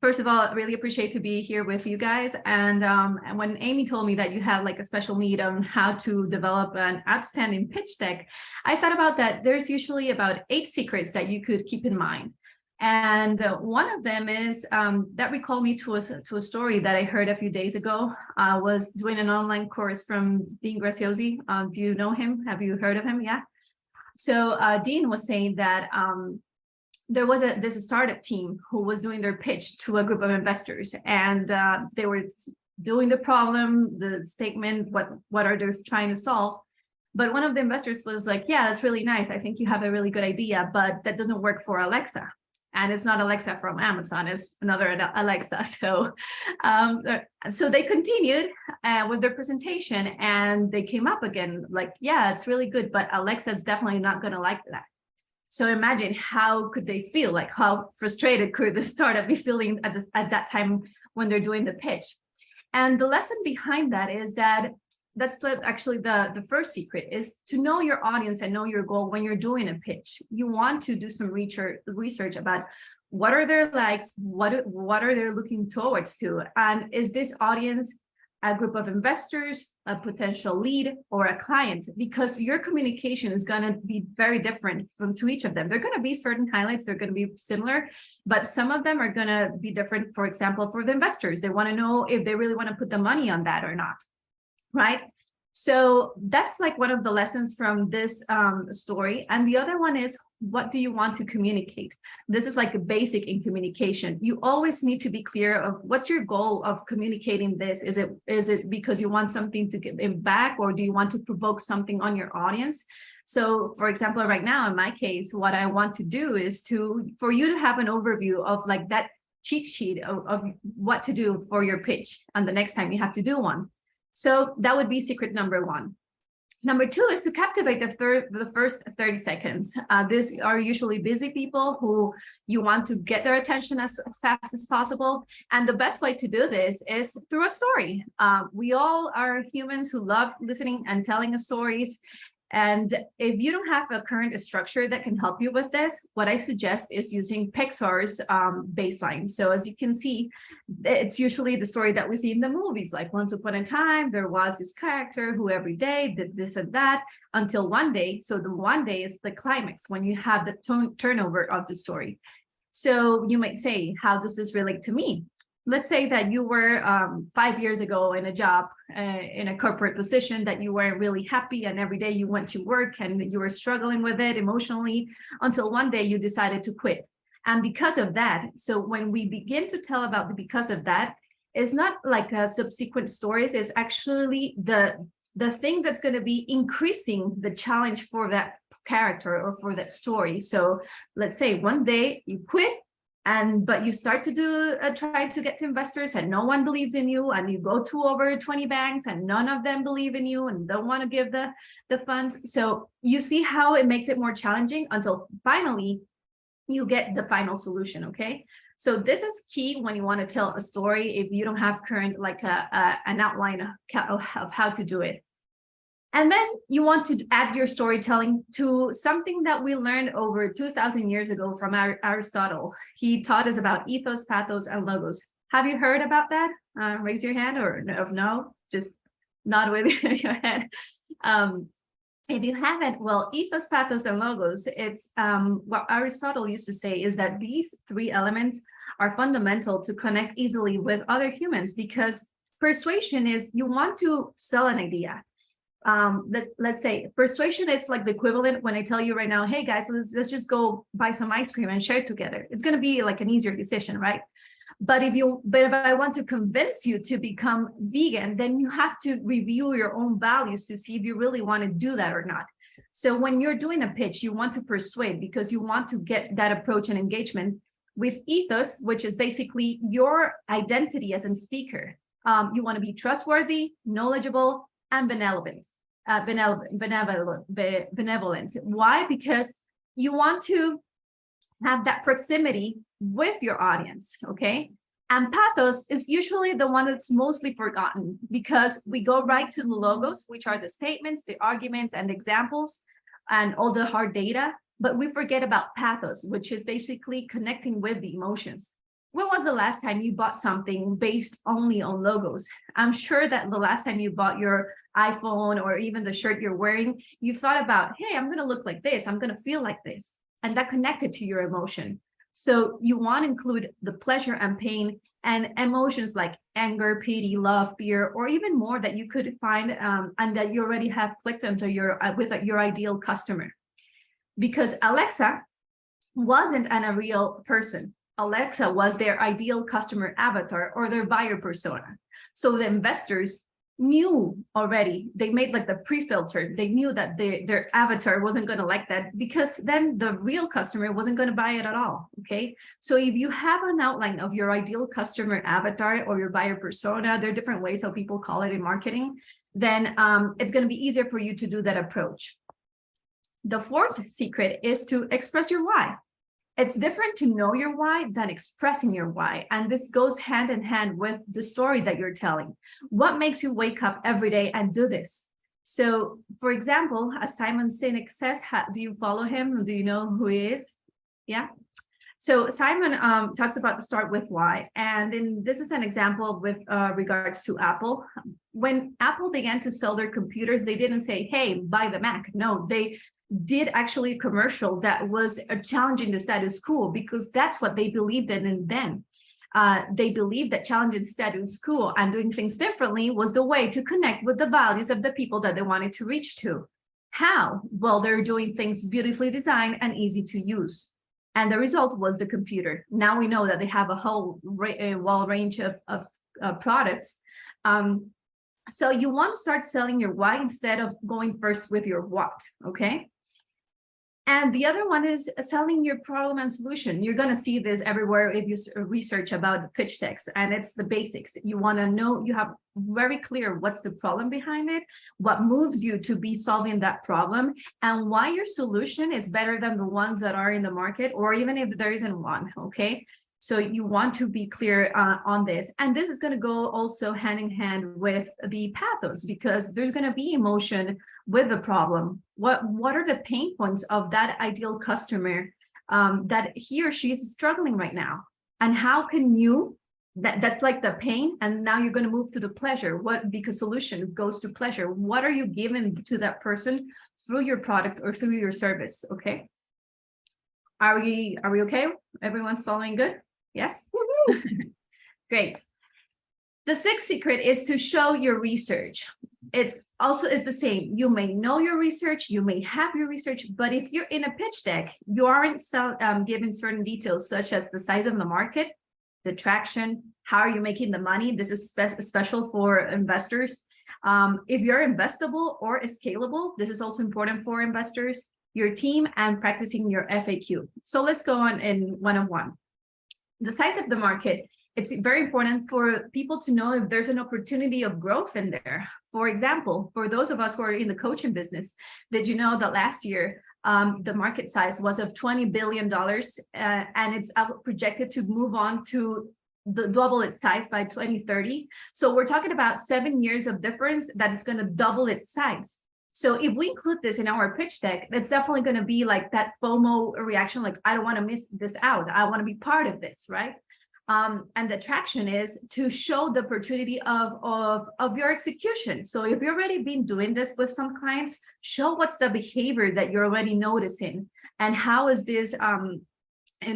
First of all, I really appreciate to be here with you guys. And when Amy told me that you had like a special need on how to develop an outstanding pitch deck, I thought about that. There's usually about 8 secrets that you could keep in mind. And one of them is that recalled me to a story that I heard a few days ago. I was doing an online course from Dean Graziosi. Do you know him? Have you heard of him? Yeah. So Dean was saying that there's a startup team who was doing their pitch to a group of investors, and they were doing the problem, the statement, what are they trying to solve. But one of the investors was like, yeah, that's really nice. I think you have a really good idea, but that doesn't work for Alexa. And it's not Alexa from Amazon, it's another Alexa. So they continued with their presentation, and they came up again like, yeah, it's really good, but Alexa's definitely not going to like that. So imagine how could they feel, like how frustrated could the startup be feeling at that time when they're doing the pitch. And the lesson behind that is that actually the first secret is to know your audience and know your goal when you're doing a pitch. You want to do some research about what are their likes, what are they looking towards to, and is this audience a group of investors, a potential lead, or a client? Because your communication is going to be very different to each of them. There are going to be certain highlights, they're going to be similar, but some of them are going to be different. For example, for the investors, they want to know if they really want to put the money on that or not, right? So that's like one of the lessons from this story. And the other one is, what do you want to communicate? This is like a basic in communication. You always need to be clear of what's your goal of communicating this. Is it because you want something to give back, or do you want to provoke something on your audience? So for example, right now, in my case, what I want to do is for you to have an overview of like that cheat sheet of what to do for your pitch, and the next time you have to do one. So that would be secret number 1. Number 2 is to captivate the first 30 seconds. These are usually busy people who you want to get their attention as fast as possible. And the best way to do this is through a story. We all are humans who love listening and telling stories. And if you don't have a current structure that can help you with this, what I suggest is using Pixar's baseline. So as you can see, it's usually the story that we see in the movies, like once upon a time, there was this character who every day did this and that until one day. So the one day is the climax, when you have the turnover of the story. So you might say, how does this relate to me? Let's say that you were 5 years ago in a job, in a corporate position that you weren't really happy, and every day you went to work and you were struggling with it emotionally, until one day you decided to quit. And because of that, so when we begin to tell about the because of that, it's not like subsequent stories, it's actually the thing that's going to be increasing the challenge for that character or for that story. So let's say one day you quit, but you start to try to get to investors, and no one believes in you, and you go to over 20 banks and none of them believe in you and don't want to give the funds. So you see how it makes it more challenging until finally you get the final solution. Okay, so this is key when you want to tell a story if you don't have current like an outline of how to do it. And then you want to add your storytelling to something that we learned over 2,000 years ago from Aristotle. He taught us about ethos, pathos, and logos. Have you heard about that? Raise your hand, or no, just nod with your head. If you haven't, well, ethos, pathos, and logos, it's what Aristotle used to say is that these 3 elements are fundamental to connect easily with other humans, because persuasion is you want to sell an idea. Let's say persuasion is like the equivalent when I tell you right now, hey guys, let's just go buy some ice cream and share it together. It's going to be like an easier decision, right? But if I want to convince you to become vegan, then you have to review your own values to see if you really want to do that or not. So when you're doing a pitch, you want to persuade because you want to get that approach and engagement. With ethos, which is basically your identity as a speaker, you want to be trustworthy, knowledgeable, and benevolent. Why? Because you want to have that proximity with your audience, okay? And pathos is usually the one that's mostly forgotten, because we go right to the logos, which are the statements, the arguments, and examples, and all the hard data. but we forget about pathos, which is basically connecting with the emotions. When was the last time you bought something based only on logos? I'm sure that the last time you bought your iPhone or even the shirt you're wearing, you thought about, hey, I'm going to look like this, I'm going to feel like this, and that connected to your emotion. So you want to include the pleasure and pain and emotions like anger, pity, love, fear, or even more that you could find and that you already have clicked into your with your ideal customer. Because Alexa wasn't a real person. Alexa was their ideal customer avatar or their buyer persona. So the investors knew already, they made like the pre-filter, they knew that their avatar wasn't going to like that, because then the real customer wasn't going to buy it at all. Okay, so if you have an outline of your ideal customer avatar or your buyer persona, there are different ways how people call it in marketing, then it's going to be easier for you to do that approach. The fourth secret is to express your why. It's different to know your why than expressing your why. And this goes hand in hand with the story that you're telling. What makes you wake up every day and do this? So, for example, as Simon Sinek says, do you follow him? Do you know who he is? Yeah. So Simon talks about start with why. And then this is an example with regards to Apple. When Apple began to sell their computers, they didn't say, hey, buy the Mac. No, they did actually a commercial that was challenging the status quo, because that's what they believed in. And then they believed that challenging status quo and doing things differently was the way to connect with the values of the people that they wanted to reach to. How? Well, they're doing things beautifully designed and easy to use. And the result was the computer. Now we know that they have a whole wide range of products. So you want to start selling your why instead of going first with your what, okay? And the other one is selling your problem and solution. You're going to see this everywhere if you research about pitch decks, and it's the basics. You want to know, you have very clear what's the problem behind it, what moves you to be solving that problem, and why your solution is better than the ones that are in the market, or even if there isn't one, okay? So you want to be clear on this. And this is going to go also hand in hand with the pathos, because there's going to be emotion with the problem. What are the pain points of that ideal customer that he or she is struggling right now? And how can you, that's like the pain, and now you're going to move to the pleasure. Because solution goes to pleasure. What are you giving to that person through your product or through your service? Okay. Are we okay? Everyone's following good? Yes. Great. The sixth secret is to show your research. It's the same. You may know your research, you may have your research, but if you're in a pitch deck, you aren't given certain details such as the size of the market, the traction, how are you making the money? This is special for investors. If you're investable or scalable, this is also important for investors, your team, and practicing your FAQ. So let's go on in one-on-one. The size of the market, it's very important for people to know if there's an opportunity of growth in there. For example, for those of us who are in the coaching business, did you know that last year, the market size was of $20 billion, and it's projected to move on to double its size by 2030. So we're talking about 7 years of difference that it's going to double its size. So if we include this in our pitch deck, that's definitely going to be like that FOMO reaction, like, I don't want to miss this out. I want to be part of this, right? And the traction is to show the opportunity of your execution. So if you've already been doing this with some clients, show what's the behavior that you're already noticing, and how is this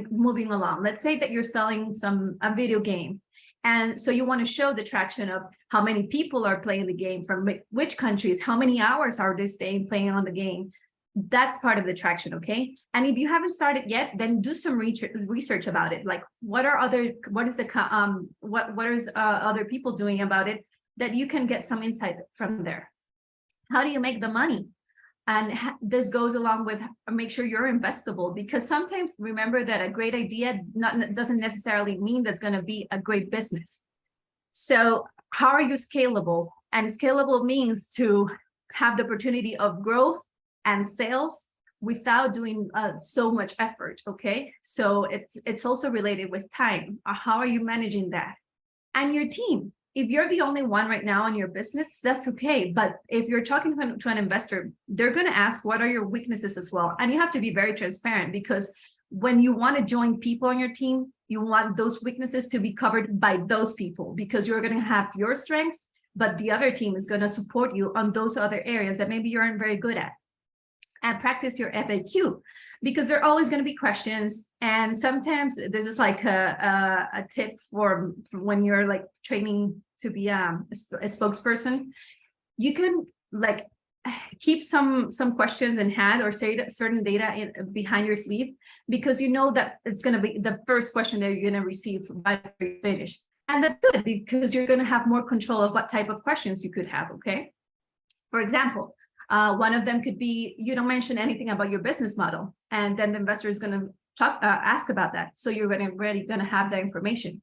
moving along. Let's say that you're selling a video game. And so you want to show the traction of how many people are playing the game, from which countries, how many hours are they staying playing on the game. That's part of the traction, okay? And if you haven't started yet, then do some research about it. Like, what is other people doing about it, that you can get some insight from there. How do you make the money? And this goes along with make sure you're investable, because sometimes remember that a great idea doesn't necessarily mean that's going to be a great business. So how are you scalable? And scalable means to have the opportunity of growth and sales without doing so much effort, okay? So it's also related with time. How are you managing that? And your team. if you're the only one right now in your business, that's okay. But if you're talking to an investor, they're going to ask, what are your weaknesses as well? And you have to be very transparent, because when you want to join people on your team, you want those weaknesses to be covered by those people, because you're going to have your strengths, but the other team is going to support you on those other areas that maybe you aren't very good at. And practice your FAQ, because there are always going to be questions. And sometimes this is like a tip for when you're like training to be a spokesperson. You can like keep some questions in hand, or say certain data behind your sleeve, because you know that it's going to be the first question that you're going to receive by you finish. And that's good, because you're going to have more control of what type of questions you could have. Okay. For example, one of them could be, you don't mention anything about your business model, and then the investor is going to ask about that. So you're already going to have that information.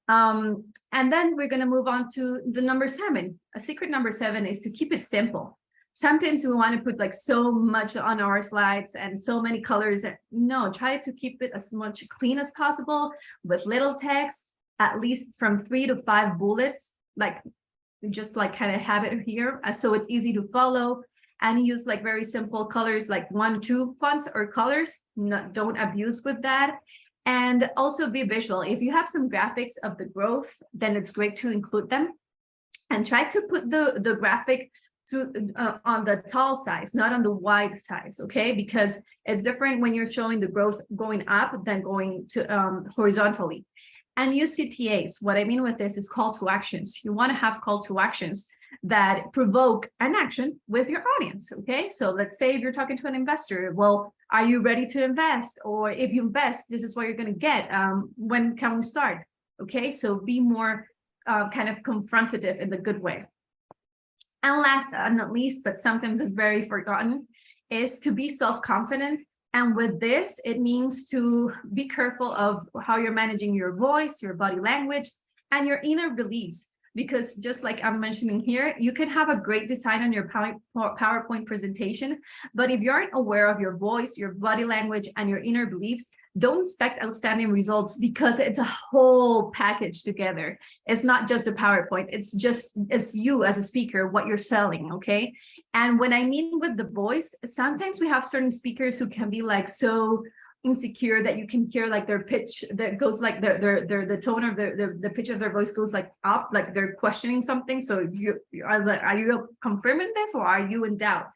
And then we're going to move on to the number 7. A secret number 7 is to keep it simple. Sometimes we want to put like so much on our slides and so many colors. No, try to keep it as much clean as possible, with little text, at least from 3 to 5 bullets, like just like kind of have it here, so it's easy to follow, and use like very simple colors, like 1, 2 fonts or colors. Don't abuse with that. And also be visual. If you have some graphics of the growth, then it's great to include them, and try to put the graphic on the tall size, not on the wide size. Okay, because it's different when you're showing the growth going up than going to horizontally. And use CTAs. What I mean with this is call to actions. You want to have call to actions that provoke an action with your audience. Okay, so let's say if you're talking to an investor, well, are you ready to invest? Or if you invest, this is what you're going to get. When can we start? Okay, so be more kind of confrontative in the good way. And last but not least, but sometimes it's very forgotten, is to be self-confident. And with this, it means to be careful of how you're managing your voice, your body language, and your inner beliefs. Because just like I'm mentioning here, you can have a great design on your PowerPoint presentation, but if you aren't aware of your voice, your body language, and your inner beliefs, don't expect outstanding results, because it's a whole package together. It's not just the PowerPoint, it's you as a speaker, what you're selling. Okay. And when I mean with the voice, sometimes we have certain speakers who can be like so insecure that you can hear like their pitch that goes like the tone of the pitch of their voice goes like up, like they're questioning something. So you are like, are you confirming this, or are you in doubt?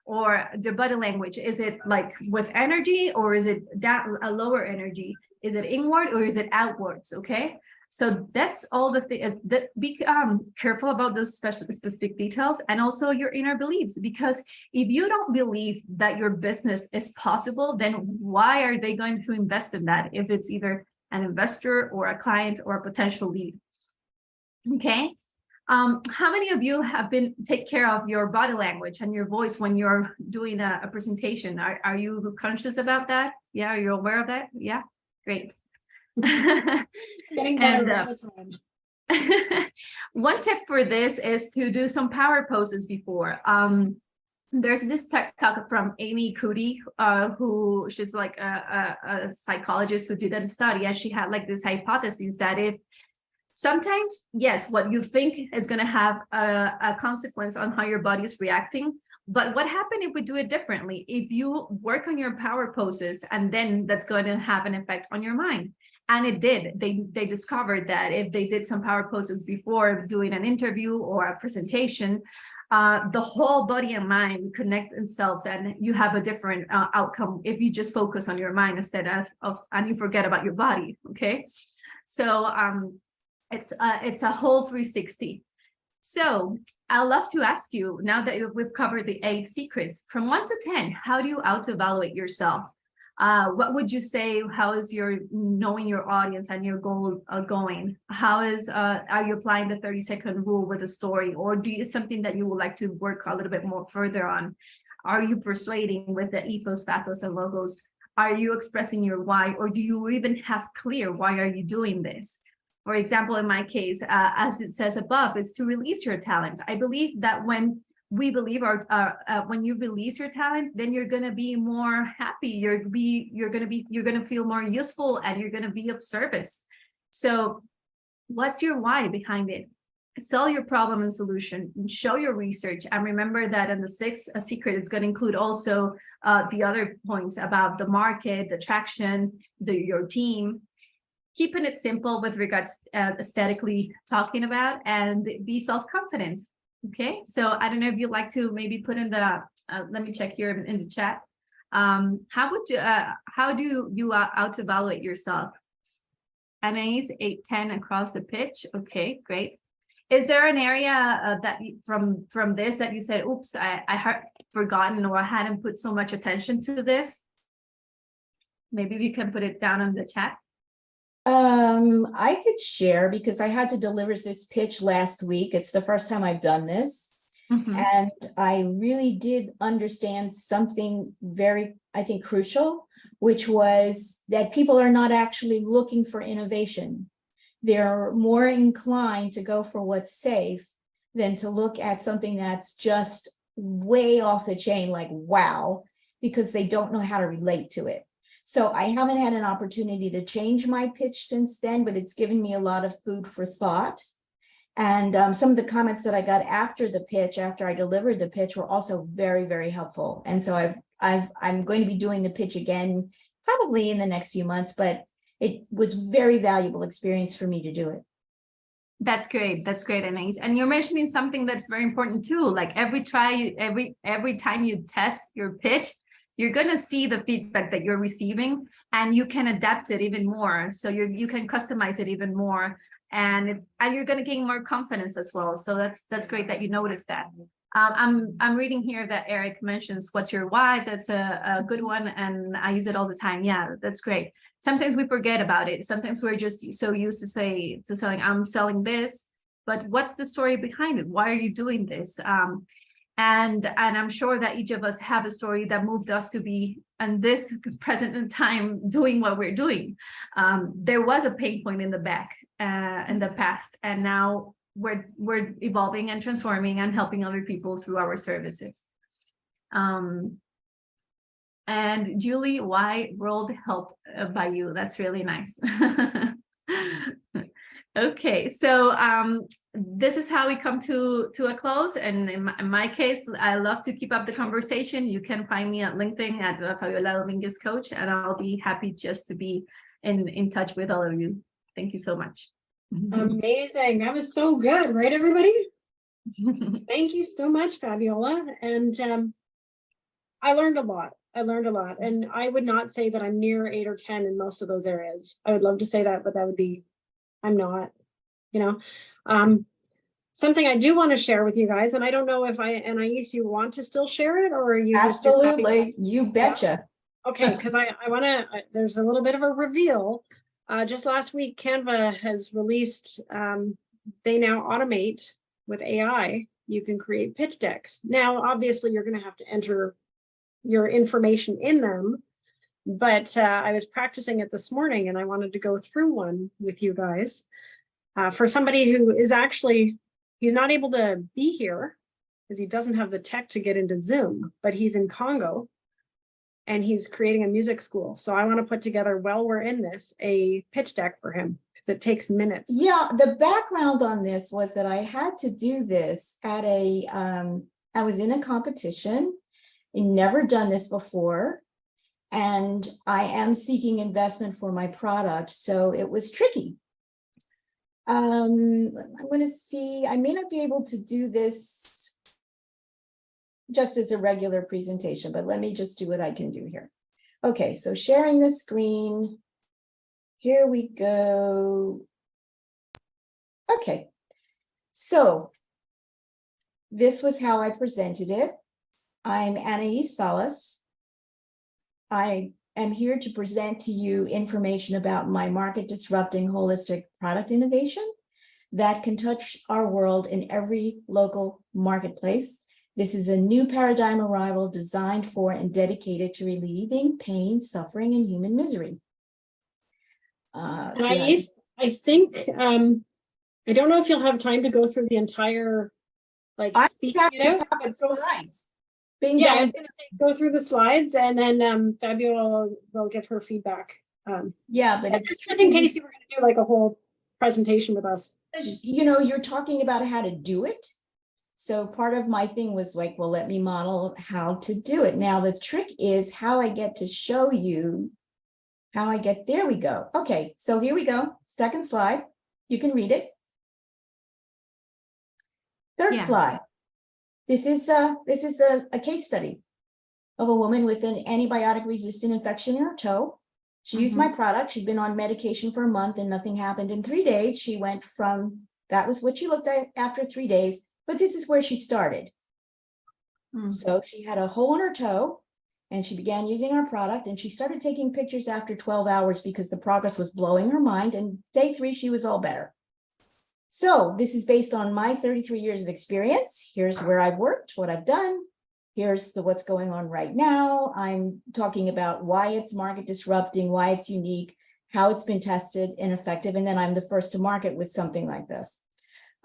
Or the body language, is it like with energy, or is it that a lower energy? Is it inward, or is it outwards? Okay, so that's all the thing that be careful about those specific details, and also your inner beliefs, because if you don't believe that your business is possible, then why are they going to invest in that, if it's either an investor or a client or a potential lead? Okay. How many of you have take care of your body language and your voice when you're doing a presentation? Are you conscious about that? Yeah, are you aware of that? Yeah, great. Getting better all the time. One tip for this is to do some power poses before. There's this talk from Amy Cuddy, who she's like a psychologist who did a study, and she had like this hypothesis that if sometimes, yes, what you think is going to have a consequence on how your body is reacting. But what happens if we do it differently? If you work on your power poses, and then that's going to have an effect on your mind. And it did. They discovered that if they did some power poses before doing an interview or a presentation, the whole body and mind connect themselves, and you have a different outcome if you just focus on your mind instead of and you forget about your body. Okay, so it's a whole 360. So I'd love to ask you, now that we've covered the 8 secrets, from 1 to 10, how do you auto-evaluate yourself? What would you say? How is your knowing your audience and your goal going? How is are you applying the 30-second rule with a story, or do you something that you would like to work a little bit more further on? Are you persuading with the ethos, pathos, and logos? Are you expressing your why, or do you even have clear why are you doing this? For example, in my case, as it says above, it's to release your talent. I believe that when we believe when you release your talent, then you're going to be more happy. You're going to feel more useful, and you're going to be of service. So what's your why behind it? sell your problem and solution, and show your research. And remember that in the sixth secret, it's going to include also the other points about the market, the traction, your team. Keeping it simple with regards aesthetically talking about, and be self-confident. Okay, so I don't know if you'd like to maybe put in the, let me check here in the chat. How do you auto-evaluate yourself? NAs 8, 10 across the pitch. Okay, great. Is there an area that from this that you said, oops, I forgotten, or I hadn't put so much attention to this? Maybe we can put it down in the chat. I could share because I had to deliver this pitch last week. It's the first time I've done this. And I really did understand something very, I think, crucial, which was that people are not actually looking for innovation. They're more inclined to go for what's safe than to look at something that's just way off the chain, like, wow, because they don't know how to relate to it. So I haven't had an opportunity to change my pitch since then, but it's given me a lot of food for thought. And some of the comments that I got after the pitch, after I delivered the pitch, were also very, very helpful. And so I'm going to be doing the pitch again, probably in the next few months, but it was very valuable experience for me to do it. That's great. That's great, Anais. And you're mentioning something that's very important too. Like every time you test your pitch, you're going to see the feedback that you're receiving, and you can adapt it even more. So you can customize it even more, and you're going to gain more confidence as well. So that's great that you noticed that. I'm reading here that Eric mentions, what's your why? That's a good one, and I use it all the time. Yeah, that's great. Sometimes we forget about it. Sometimes we're just so used to selling, I'm selling this, but what's the story behind it? Why are you doing this? And I'm sure that each of us have a story that moved us to be in this present in time doing what we're doing. There was a pain point in the past, and now we're evolving and transforming and helping other people through our services. And Julie, why World Help by You? That's really nice. Okay, so this is how we come to a close. And in my case, I love to keep up the conversation. You can find me at LinkedIn at Fabiola Dominguez Coach, and I'll be happy just to be in touch with all of you. Thank you so much. Amazing. That was so good, right, everybody? Thank you so much, Fabiola. And I learned a lot. And I would not say that I'm near 8 or 10 in most of those areas. I would love to say that, but that would be, I'm not, something I do want to share with you guys. And I don't know if Anais, you want to still share it, or are you absolutely, you betcha. Okay, because I want to, there's a little bit of a reveal. Just last week, Canva has released, they now automate with AI. You can create pitch decks. Now, obviously, you're going to have to enter your information in them, but I was practicing it this morning, and I wanted to go through one with you guys. For somebody who is actually, he's not able to be here because he doesn't have the tech to get into Zoom, but he's in Congo, and he's creating a music school. So I want to put together, while we're in this, a pitch deck for him, because it takes minutes. Yeah, the background on this was that I had to do this at I was in a competition. I'd never done this before, and I am seeking investment for my product, so it was tricky. I'm going to see, I may not be able to do this just as a regular presentation, but let me just do what I can do here. Okay, so sharing the screen. Here we go. Okay, so this was how I presented it. I'm Anais Salas. I am here to present to you information about my market disrupting holistic product innovation that can touch our world in every local marketplace. This is a new paradigm arrival designed for and dedicated to relieving pain, suffering, and human misery. I think, I don't know if you'll have time to go through the entire, speak it out. Slides. I was going to say go through the slides, and then Fabiola will give her feedback. Yeah, but it's just in case you were going to do a whole presentation with us. You know, you're talking about how to do it. So part of my thing was like, well, let me model how to do it. Now, the trick is how I get to show you how I get, there we go. Okay, so here we go. Second slide. You can read it. Third Yeah. slide. This is a case study of a woman with an antibiotic-resistant infection in her toe. She used my product. She'd been on medication for a month and nothing happened. In 3 days, she went from, that was what she looked at after 3 days, but this is where she started. So she had a hole in her toe and she began using our product, and she started taking pictures after 12 hours because the progress was blowing her mind. And day 3, she was all better. So this is based on my 33 years of experience. Here's where I've worked, what I've done. Here's what's going on right now. I'm talking about why it's market disrupting, why it's unique, how it's been tested and effective. And then I'm the first to market with something like this.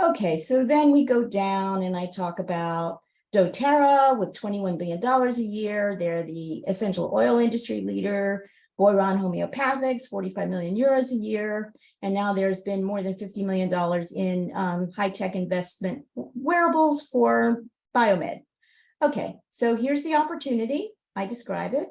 Okay, so then we go down and I talk about doTERRA with $21 billion a year. They're the essential oil industry leader. Boiron Homeopathics, 45 million euros a year. And now there's been more than $50 million in high-tech investment wearables for biomed. Okay, so here's the opportunity. I describe it.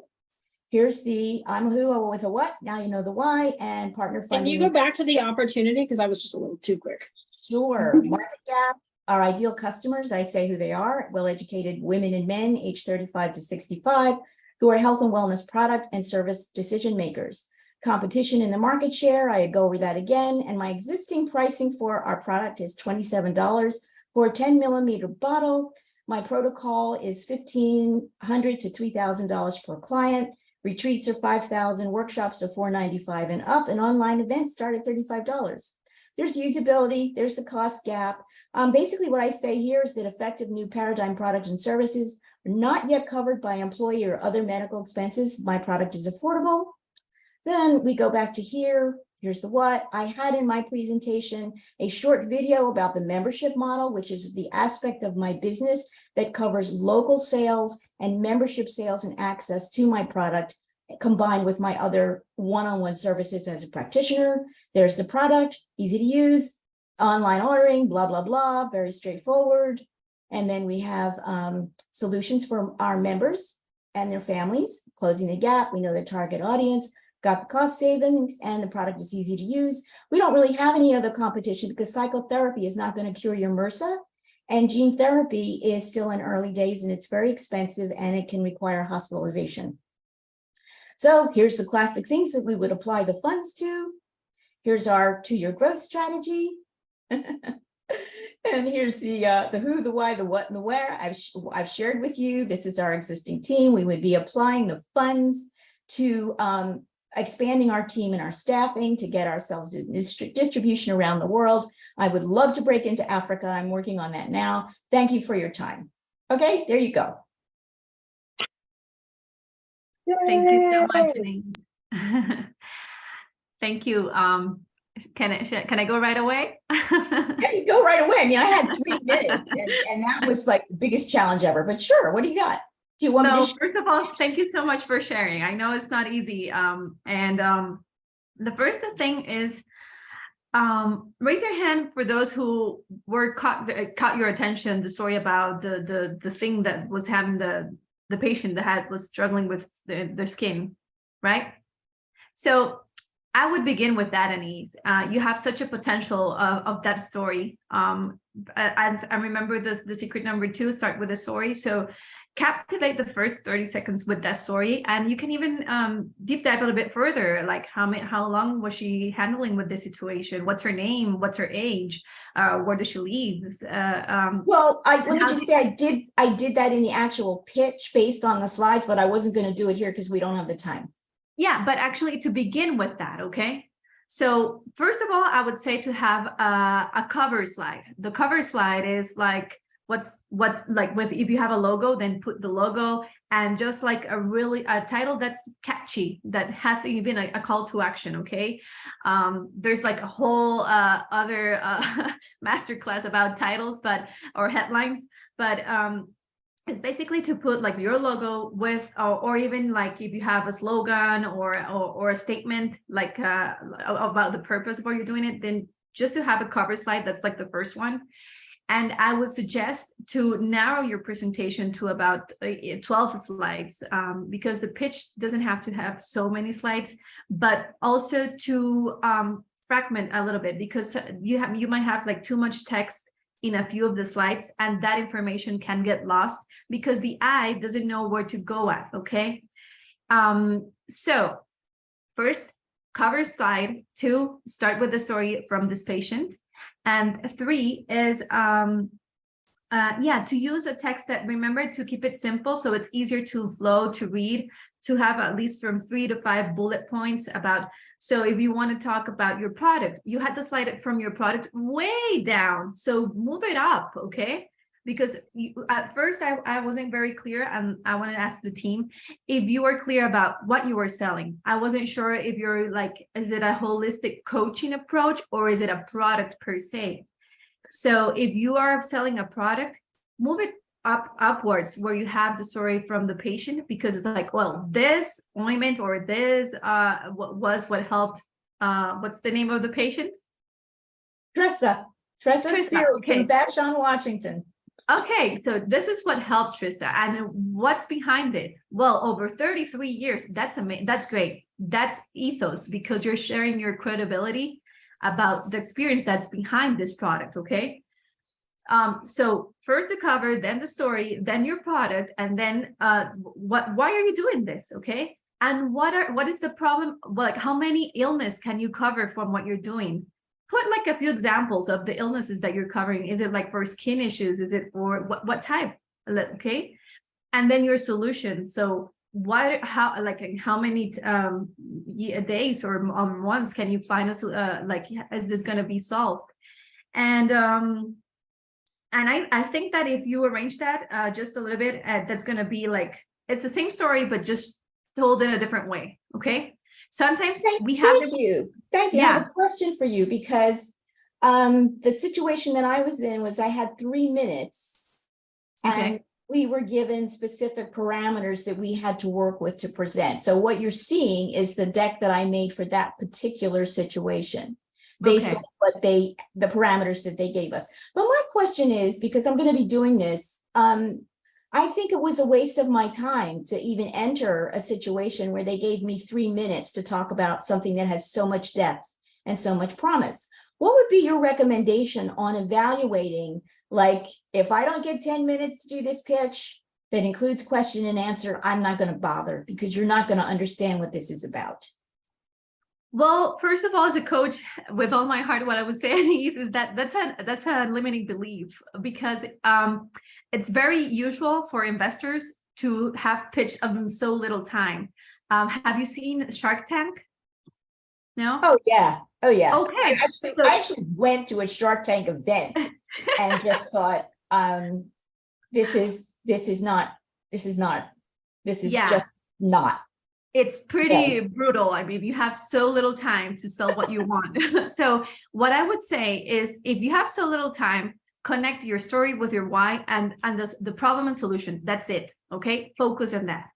Here's the I'm a who with a what. Now you know the why, and partner funding. Can you go back to the opportunity? Because I was just a little too quick. Sure. Market gap. Our ideal customers, I say who they are, well-educated women and men aged 35 to 65 who are health and wellness product and service decision makers. Competition in the market share, I go over that again. And my existing pricing for our product is $27 for a 10 millimeter bottle. My protocol is $1,500 to $3,000 per client. Retreats are $5,000, workshops are $495 and up, and online events start at $35. There's usability, there's the cost gap. Basically what I say here is that effective new paradigm products and services are not yet covered by employee or other medical expenses. My product is affordable. Then we go back to here. Here's the what. I had in my presentation a short video about the membership model, which is the aspect of my business that covers local sales and membership sales and access to my product, combined with my other one-on-one services as a practitioner. There's the product, easy to use, online ordering, blah, blah, blah, very straightforward. And then we have solutions for our members and their families, closing the gap. We know the target audience, got the cost savings, and the product is easy to use. We don't really have any other competition because psychotherapy is not going to cure your MRSA, and gene therapy is still in early days and it's very expensive and it can require hospitalization. So here's the classic things that we would apply the funds to. Here's our 2-year growth strategy. And here's the who, the why, the what, and the where. I've shared with you, this is our existing team. We would be applying the funds to expanding our team and our staffing to get ourselves distribution around the world. I would love to break into Africa. I'm working on that now. Thank you for your time. Okay, there you go. Thank you so much, Elaine. Thank you. Can I go right away? Yeah, you go right away. I mean, I had 3 minutes and that was like the biggest challenge ever, but sure. What do you got? Do you want me to first of all, thank you so much for sharing. I know it's not easy. The first thing is, raise your hand for those who were caught your attention, the story about the thing that was having the patient that was struggling with their skin, right? So I would begin with that, Anise. You have such a potential of that story. As I remember the secret number 2, start with a story. So captivate the first 30 seconds with that story, and you can even deep dive a little bit further, like how long was she handling with this situation, what's her name, what's her age, where does she live? Well, let me just say I did that in the actual pitch based on the slides, but I wasn't going to do it here because we don't have the time. Yeah, but actually to begin with that, okay? So first of all, I would say to have a cover slide. The cover slide is like what's like with, if you have a logo, then put the logo, and just like a title that's catchy, that has even a call to action. Okay, there's like a whole other masterclass about titles, or headlines, but it's basically to put like your logo with, or even like if you have a slogan or a statement like about the purpose of what you're doing it, then just to have a cover slide. That's like the first one. And I would suggest to narrow your presentation to about 12 slides, because the pitch doesn't have to have so many slides, but also to fragment a little bit, because you might have like too much text in a few of the slides, and that information can get lost because the eye doesn't know where to go at, okay? So first, cover slide. 2, start with the story from this patient. And 3 is, to use a text that, remember to keep it simple so it's easier to flow, to read, to have at least from 3 to 5 bullet points about. So if you want to talk about your product, you had to slide it from your product way down. So move it up, okay? Because at first I wasn't very clear, and I want to ask the team if you are clear about what you were selling. I wasn't sure if you're like, is it a holistic coaching approach or is it a product per se? So if you are selling a product, move it upwards where you have the story from the patient, because it's like, well, this ointment or this was what helped. What's the name of the patient? Tressa Spear okay. from Vashon, Washington. Okay, so this is what helped Trissa, and what's behind it? Well, over 33 years, that's amazing. That's great. That's ethos, because you're sharing your credibility about the experience that's behind this product, okay? So first the cover, then the story, then your product, and then why are you doing this, okay? And what is the problem? Like, how many illness can you cover from what you're doing? Put like a few examples of the illnesses that you're covering. Is it like for skin issues? Is it for what type? Okay. And then your solution. So how many days or months can you find us is this going to be solved? And I think that if you arrange that just a little bit, that's going to be like, it's the same story, but just told in a different way. Okay. Sometimes we have. Thank you. I have a question for you, because the situation that I was in was I had 3 minutes, and we were given specific parameters that we had to work with to present. So what you're seeing is the deck that I made for that particular situation, based on what the parameters that they gave us. But my question is, because I'm going to be doing this, I think it was a waste of my time to even enter a situation where they gave me 3 minutes to talk about something that has so much depth and so much promise. What would be your recommendation on evaluating, like, if I don't get 10 minutes to do this pitch that includes question and answer, I'm not going to bother, because you're not going to understand what this is about? Well, first of all, as a coach, with all my heart, what I would say is that that's a limiting belief, because it's very usual for investors to have pitched in so little time. Have you seen Shark Tank? No? Oh yeah. Okay. I actually went to a Shark Tank event and just thought, this is just not. It's pretty brutal. I mean, you have so little time to sell what you want. So what I would say is, if you have so little time, connect your story with your why and the problem and solution. That's it. Okay. Focus on that.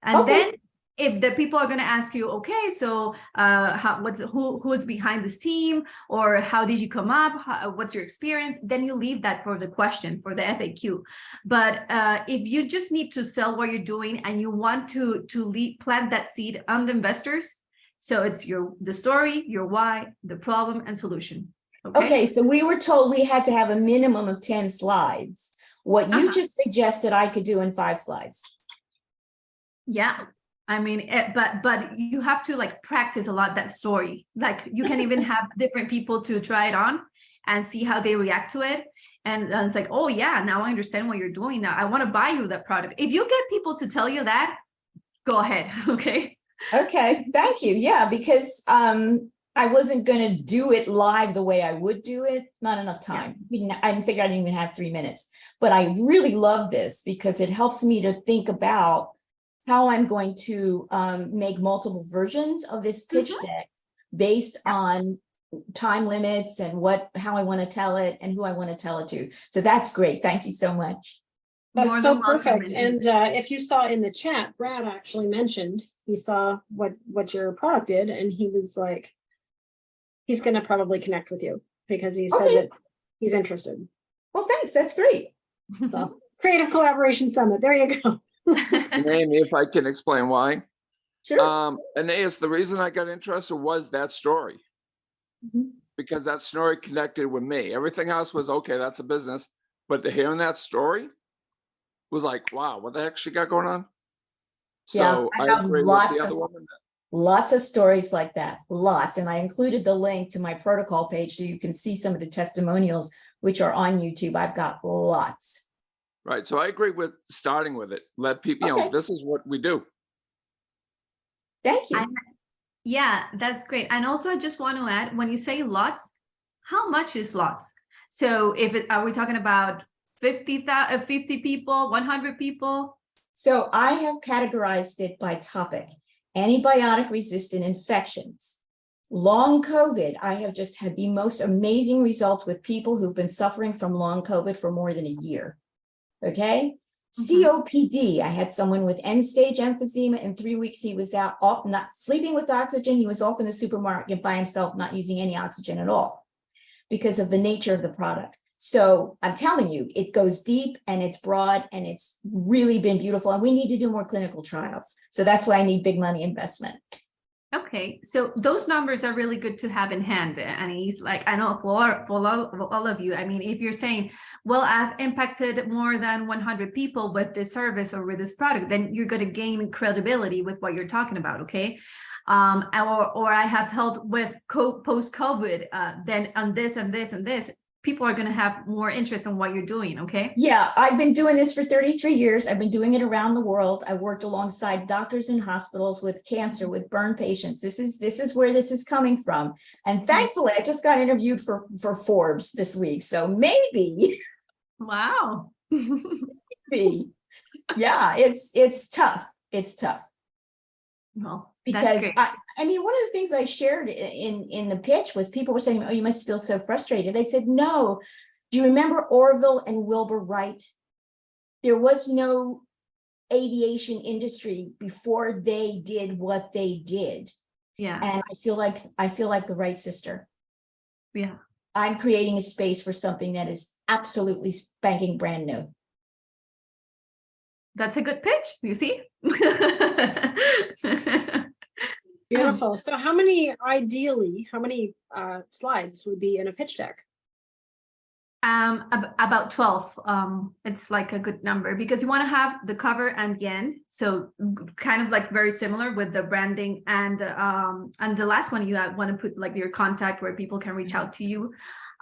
And then if the people are going to ask you, okay, so who's behind this team, or how did you come up? What's your experience? Then you leave that for the question, for the FAQ. But if you just need to sell what you're doing and you want to plant that seed on the investors, so it's the story, your why, the problem and solution. Okay, so we were told we had to have a minimum of 10 slides. What you just suggested I could do in 5 slides. Yeah. I mean, but you have to like practice a lot that story. Like, you can even have different people to try it on and see how they react to it. And it's like, oh yeah, now I understand what you're doing. Now I want to buy you that product. If you get people to tell you that, go ahead. Okay. Okay. Thank you. Yeah, because I wasn't going to do it live the way I would do it. Not enough time. Yeah. I didn't figure I didn't even have 3 minutes. But I really love this, because it helps me to think about how I'm going to make multiple versions of this pitch deck based on time limits and how I want to tell it and who I want to tell it to. So that's great. Thank you so much. That's so perfect. And if you saw in the chat, Brad actually mentioned he saw what your product did, and he was like, he's going to probably connect with you because he said Okay. that he's interested. Well, thanks. That's great. So Creative Collaboration Summit. There you go. And Amy, if I can explain why. Sure. Aeneas, the reason I got interested was that story. Mhm. Because that story connected with me. Everything else was okay, that's a business. But hearing that story was like, wow, what the heck she got going on? Yeah, So I I have agree with lots the of other woman. lots of stories like that, lots. And I included the link to my protocol page so you can see some of the testimonials which are on YouTube. I've got lots. Right. So I agree with starting with it. Let people, Okay. this is what we do. Thank you. Yeah, that's great. And also, I just want to add, when you say lots, how much is lots? So are we talking about 50 people, 100 people? So I have categorized it by topic. Antibiotic resistant infections. Long COVID, I have just had the most amazing results with people who've been suffering from long COVID for more than a year. Okay. COPD, I had someone with end-stage emphysema. In 3 weeks, he was out, off, not sleeping with oxygen. He was off in the supermarket by himself, not using any oxygen at all because of the nature of the product. So I'm telling you, it goes deep and it's broad and it's really been beautiful. And we need to do more clinical trials. So that's why I need big money investment. Okay, so those numbers are really good to have in hand. And he's like, I know for all of you, I mean, if you're saying, well, I've impacted more than 100 people with this service or with this product, then you're going to gain credibility with what you're talking about, okay? Or I have helped with post-COVID, then on this and this and this, people are going to have more interest in what you're doing, okay? Yeah, I've been doing this for 33 years. I've been doing it around the world. I worked alongside doctors in hospitals with cancer, with burn patients. This is where this is coming from. And thankfully, I just got interviewed for Forbes this week. So maybe. Wow. Maybe. Yeah, it's tough. It's tough. Well, Because great. I mean, one of the things I shared in the pitch was people were saying, oh, you must feel so frustrated. I said, no. Do you remember Orville and Wilbur Wright? There was no aviation industry before they did what they did. Yeah. And I feel like the Wright sister. Yeah. I'm creating a space for something that is absolutely spanking brand new. That's a good pitch, you see? Beautiful. So how many slides would be in a pitch deck? About 12. It's like a good number because you want to have the cover and the end. So kind of like very similar with the branding and the last one you want to put like your contact where people can reach out to you.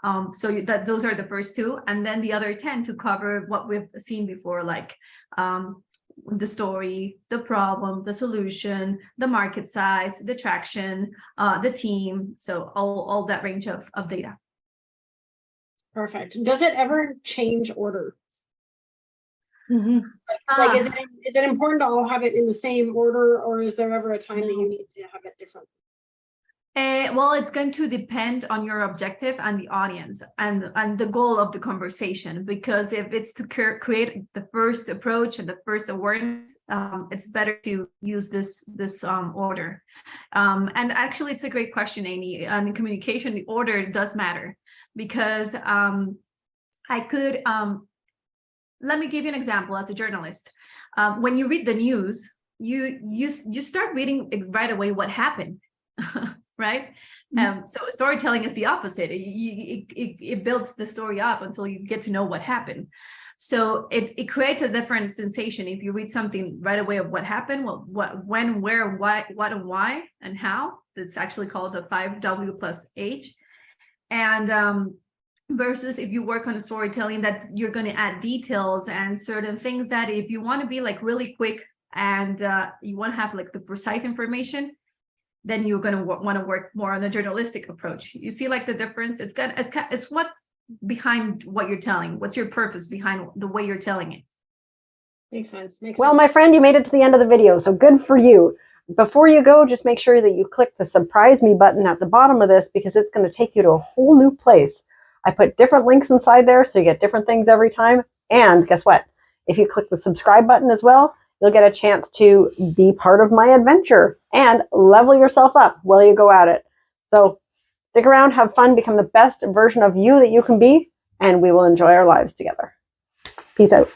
Those are the first two, and then the other 10 to cover what we've seen before, like the story, the problem, the solution, the market size, the traction, the team. So all that range of data. Perfect. Does it ever change order? Mm-hmm. Like, is it important to all have it in the same order, or is there ever a time that you need to have it different? Well, it's going to depend on your objective and the audience and the goal of the conversation, because if it's to create the first approach and the first awareness, it's better to use this order. And actually, it's a great question, Amy. On communication, the order does matter because I could, let me give you an example as a journalist. When you read the news, you start reading right away what happened. Right? So storytelling is the opposite. It builds the story up until you get to know what happened. So it creates a different sensation if you read something right away of what happened, what, when, where, why, what, and why, and how. That's actually called the 5W plus H. And versus if you work on storytelling, that's you're going to add details and certain things that if you want to be like really quick and you want to have like the precise information, then you're going to want to work more on a journalistic approach. You see like the difference? It's what's behind what you're telling. What's your purpose behind the way you're telling it? Makes sense. Well, my friend, you made it to the end of the video, so good for you. Before you go, just make sure that you click the Surprise Me button at the bottom of this because it's going to take you to a whole new place. I put different links inside there so you get different things every time. And guess what? If you click the subscribe button as well, you'll get a chance to be part of my adventure and level yourself up while you go at it. So Stick around, have fun, become the best version of you that you can be, and we will enjoy our lives together. Peace out.